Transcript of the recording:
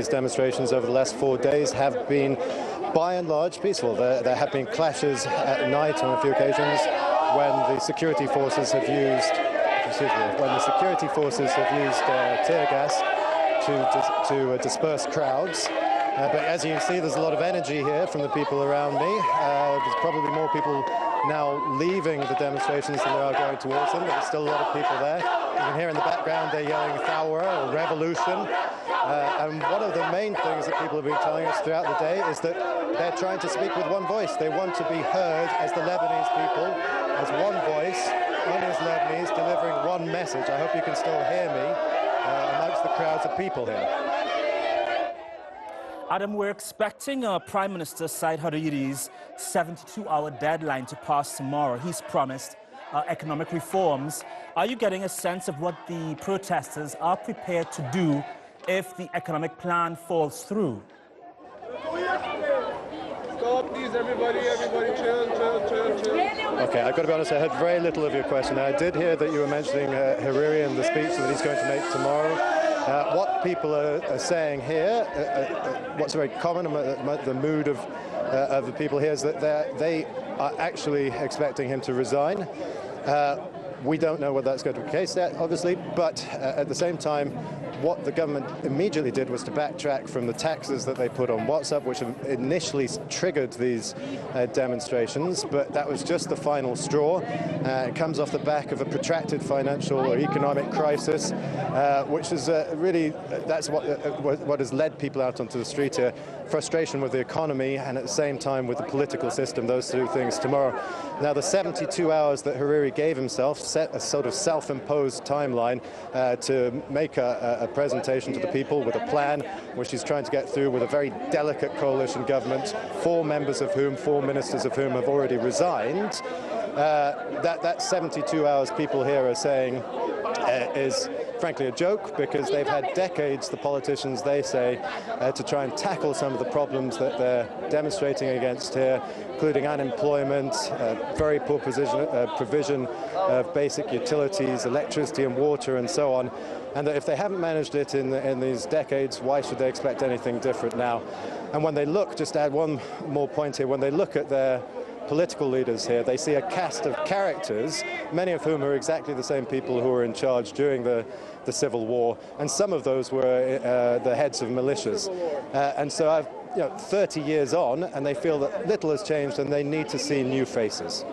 demonstrations over the last 4 days have been, by and large, peaceful. There have been clashes at night on a few occasions when the security forces have used, tear gas to disperse crowds. But as you can see, there's a lot of energy here from the people around me. There's probably more people now leaving the demonstrations than there are going towards them, but there's still a lot of people there. You can hear in the background they're yelling Thawra or revolution. And one of the main things that people have been telling us throughout the day is that they're trying to speak with one voice. They want to be heard as the Lebanese people, as one voice, one as Lebanese, delivering one message. I hope you can still hear me amongst the crowds of people here. Adam, we're expecting Prime Minister Said Hariri's 72-hour deadline to pass tomorrow. He's promised economic reforms. Are you getting a sense of what the protesters are prepared to do if the economic plan falls through? Stop, please, everybody, chill. Okay, I've got to be honest, I heard very little of your question. I did hear that you were mentioning Hariri and the speech that he's going to make tomorrow. What people are saying here, what's very common among the mood of the people here, is that they are actually expecting him to resign. We don't know whether that's going to be the case yet, obviously, but at the same time, what the government immediately did was to backtrack from the taxes that they put on WhatsApp, which initially triggered these demonstrations, but that was just the final straw. It comes off the back of a protracted financial or economic crisis, which is really, that's what has led people out onto the street here. Frustration with the economy and at the same time with the political system, those two things tomorrow. Now, the 72 hours that Hariri gave himself set a sort of self-imposed timeline to make a presentation to the people with a plan, which he's trying to get through with a very delicate coalition government, four ministers of whom have already resigned. That 72 hours people here are saying is frankly a joke, because they've had decades, the politicians, they say, to try and tackle some of the problems that they're demonstrating against here, including unemployment, very poor provision of basic utilities, electricity and water and so on. And that if they haven't managed it in these decades, why should they expect anything different now? And when they look, just to add one more point here, when they look at their political leaders here, they see a cast of characters, many of whom are exactly the same people who were in charge during the Civil War, and some of those were the heads of militias. And so 30 years on, and they feel that little has changed and they need to see new faces.